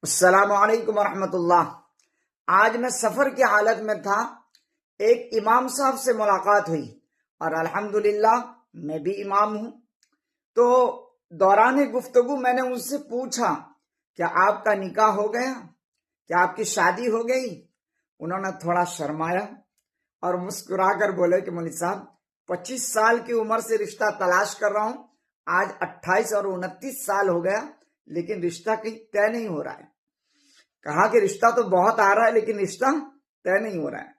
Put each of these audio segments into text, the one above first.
السلام علیکم ورحمۃ اللہ۔ آج میں سفر کی حالت میں تھا، ایک امام صاحب سے ملاقات ہوئی اور الحمدللہ میں بھی امام ہوں۔ تو دوران گفتگو میں نے ان سے پوچھا کیا آپ کا نکاح ہو گیا، کیا آپ کی شادی ہو گئی؟ انہوں نے تھوڑا شرمایا اور مسکرا کر بولے کہ مولوی صاحب 25 سال کی عمر سے رشتہ تلاش کر رہا ہوں، آج 28 اور 29 سال ہو گیا لیکن رشتہ کہیں طے نہیں ہو رہا ہے۔ کہا کہ رشتہ تو بہت آ رہا ہے لیکن رشتہ طے نہیں ہو رہا ہے۔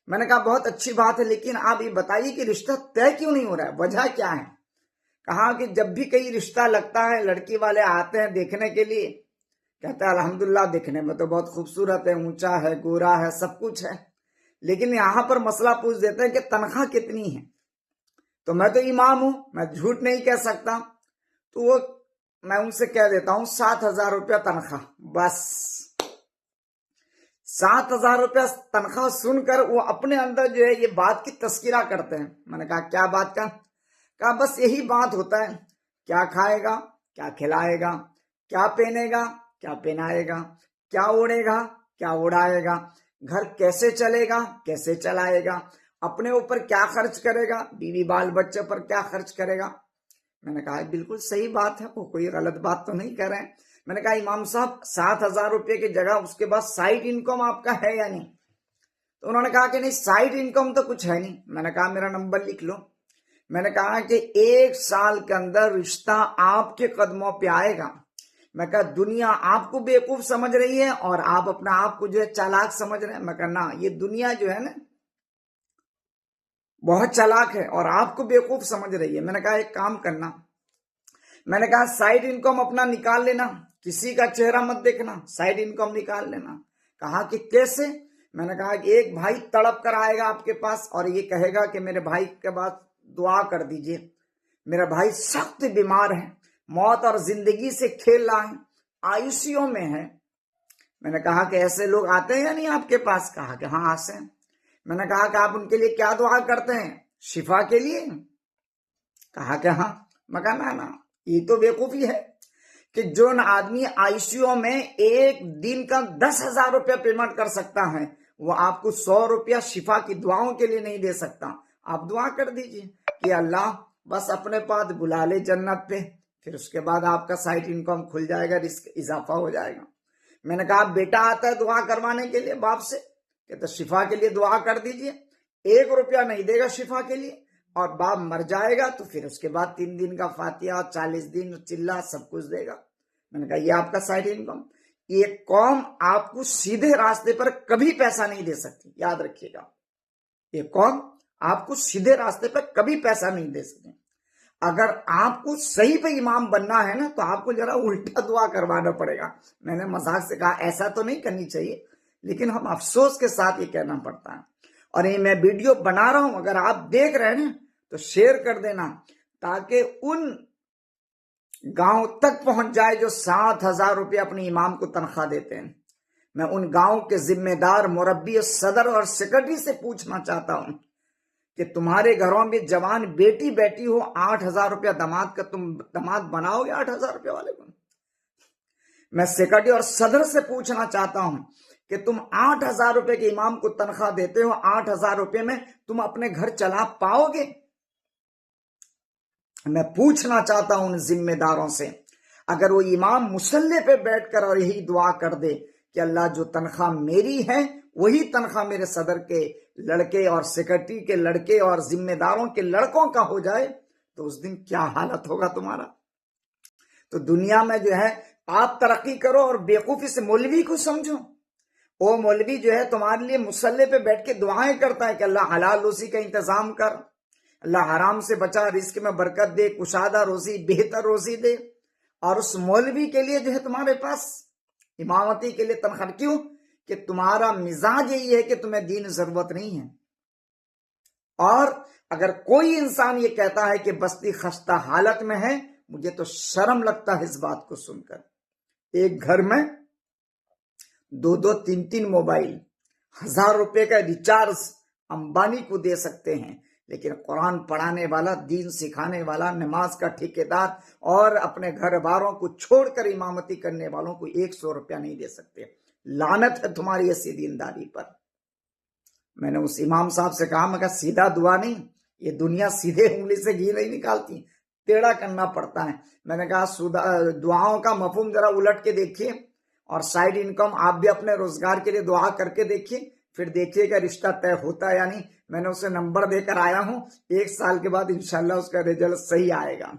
میں نے کہا بہت اچھی بات ہے، لیکن آپ یہ بتائیے کہ رشتہ طے کیوں نہیں ہو رہا ہے، وجہ کیا ہے؟ کہا کہ جب بھی کہیں رشتہ لگتا ہے لڑکی والے آتے ہیں دیکھنے کے لیے، کہتے ہیں الحمدللہ دیکھنے میں تو بہت خوبصورت ہے، اونچا ہے، گورا ہے، سب کچھ ہے، لیکن یہاں پر مسئلہ پوچھ دیتے ہیں کہ تنخواہ کتنی ہے؟ تو میں تو امام ہوں، میں جھوٹ نہیں کہہ سکتا، تو میں ان سے کہہ دیتا ہوں 7,000 روپیہ تنخواہ، بس 7,000 روپیہ تنخواہ سن کر وہ اپنے اندر جو ہے یہ بات کی تذکرہ کرتے ہیں۔ میں نے کہا کیا بات کا؟ کہا بس یہی بات ہوتا ہے، کیا کھائے گا، کیا کھلائے گا، کیا پہنے گا، کیا پہنائے گا، کیا اڑے گا، کیا اڑائے گا، گھر کیسے چلے گا، کیسے چلائے گا، اپنے اوپر کیا خرچ کرے گا، بیوی بال بچے پر کیا خرچ کرے گا۔ میں نے کہا بالکل صحیح بات ہے، وہ کوئی غلط بات تو نہیں کہہ رہے ہیں۔ میں نے کہا امام صاحب 7,000 روپے کی جگہ اس کے بعد سائڈ انکم آپ کا ہے یا نہیں؟ تو انہوں نے کہا کہ نہیں سائڈ انکم تو کچھ ہے نہیں۔ میں نے کہا میرا نمبر لکھ لو۔ میں نے کہا کہ 1 سال کے اندر رشتہ آپ کے قدموں پہ آئے گا۔ میں کہا دنیا آپ کو بیوقوف سمجھ رہی ہے اور آپ اپنا آپ کو جو ہے چالاک سمجھ رہے ہیں۔ میں کہا نا، یہ دنیا جو ہے نا بہت چالاک ہے اور آپ کو بیوقوف سمجھ رہی ہے۔ میں نے کہا ایک کام کرنا، میں نے کہا سائڈ انکم اپنا نکال لینا، کسی کا چہرہ مت دیکھنا، سائڈ انکم نکال لینا۔ کہا کہ کیسے؟ میں نے کہا کہ ایک بھائی تڑپ کر آئے گا آپ کے پاس اور یہ کہے گا کہ میرے بھائی کے بعد دعا کر دیجئے، میرا بھائی سخت بیمار ہے، موت اور زندگی سے کھیل رہا ہے، ICU میں ہے۔ میں نے کہا کہ ایسے لوگ آتے ہیں یا نہیں آپ کے پاس؟ کہا کہ ہاں آتے ہیں۔ میں نے کہا کہ آپ ان کے لیے کیا دعا کرتے ہیں؟ شفا کے لیے؟ کہا کہ ہاں۔ میں کہا نا یہ تو بیوقوفی ہے کہ جو آدمی ICU میں ایک دن کا 10,000 روپیہ پیمنٹ کر سکتا ہے، وہ آپ کو 100 روپیہ شفا کی دعاؤں کے لیے نہیں دے سکتا۔ آپ دعا کر دیجئے کہ اللہ بس اپنے پاس بلا لے جنت پہ، پھر اس کے بعد آپ کا سائٹ انکم کھل جائے گا، رزق اضافہ ہو جائے گا۔ میں نے کہا بیٹا آتا ہے دعا کروانے کے لیے باپ سے، کہ تو شفا کے لیے دعا کر دیجئے، 1 روپیہ نہیں دے گا شفا کے لیے، اور باپ مر جائے گا تو پھر اس کے بعد 3 دن کا فاتحہ، 40 دن چلہ سب کچھ دے گا۔ میں نے کہا یہ آپ کا سائڈ انکم۔ یہ قوم آپ کو سیدھے راستے پر کبھی پیسہ نہیں دے سکتی، یاد رکھیے گا، یہ قوم آپ کو سیدھے راستے پر کبھی پیسہ نہیں دے سکتے۔ اگر آپ کو صحیح پہ امام بننا ہے نا تو آپ کو ذرا الٹا دعا کروانا پڑے گا۔ میں نے مذاق سے کہا ایسا تو نہیں کرنی چاہیے، لیکن ہم افسوس کے ساتھ یہ کہنا پڑتا ہے۔ اور یہ میں ویڈیو بنا رہا ہوں، اگر آپ دیکھ رہے ہیں تو شیئر کر دینا تاکہ ان گاؤں تک پہنچ جائے جو 7,000 روپے اپنے امام کو تنخواہ دیتے ہیں۔ میں ان گاؤں کے ذمہ دار مربی، صدر اور سیکرٹری سے پوچھنا چاہتا ہوں کہ تمہارے گھروں میں جوان بیٹی بیٹی ہو، 8,000 روپیہ داماد کا تم داماد بناؤ گے 8,000 روپے والے کو؟ میں سیکرٹری اور صدر سے پوچھنا چاہتا ہوں کہ تم 8,000 روپے کے امام کو تنخواہ دیتے ہو، 8,000 روپے میں تم اپنے گھر چلا پاؤ گے؟ میں پوچھنا چاہتا ہوں ان ذمہ داروں سے، اگر وہ امام مصلی پہ بیٹھ کر اور یہی دعا کر دے کہ اللہ جو تنخواہ میری ہے وہی تنخواہ میرے صدر کے لڑکے اور سیکرٹری کے لڑکے اور ذمہ داروں کے لڑکوں کا ہو جائے تو اس دن کیا حالت ہوگا تمہارا؟ تو دنیا میں جو ہے آپ ترقی کرو اور بیوقوفی سے مولوی کو سمجھو۔ وہ مولوی جو ہے تمہارے لیے مصلی پہ بیٹھ کے دعائیں کرتا ہے کہ اللہ حلال روزی کا انتظام کر، اللہ حرام سے بچا، رزق میں برکت دے، کشادہ روزی، بہتر روزی دے، اور اس مولوی کے لیے جو ہے تمہارے پاس امامتی کے لیے تنخواہ کیوں؟ کہ تمہارا مزاج یہی ہے کہ تمہیں دین ضرورت نہیں ہے۔ اور اگر کوئی انسان یہ کہتا ہے کہ بستی خستہ حالت میں ہے، مجھے تو شرم لگتا ہے اس بات کو سن کر۔ ایک گھر میں 2 3 موبائل، 1,000 روپے کا ریچارج امبانی کو دے سکتے ہیں، لیکن قرآن پڑھانے والا، دین سکھانے والا، نماز کا ٹھیکیدار اور اپنے گھر باروں کو چھوڑ کر امامتی کرنے والوں کو 100 روپیہ نہیں دے سکتے۔ لعنت ہے تمہاری ایسی دینداری پر۔ میں نے اس امام صاحب سے کہا، میں کہا سیدھا دعا نہیں، یہ دنیا سیدھے انگلی سے گھی نہیں نکالتی، ٹیڑھا کرنا پڑتا ہے۔ میں نے کہا دعاؤں کا مفہوم ذرا الٹ کے دیکھیے، اور سائیڈ انکم آپ بھی اپنے روزگار کے لیے دعا کر کے دیکھیے، پھر دیکھیے کہ رشتہ طے ہوتا ہے یا نہیں۔ میں نے اسے نمبر دے کر آیا ہوں، 1 سال کے بعد انشاءاللہ اس کا رزلٹ صحیح آئے گا۔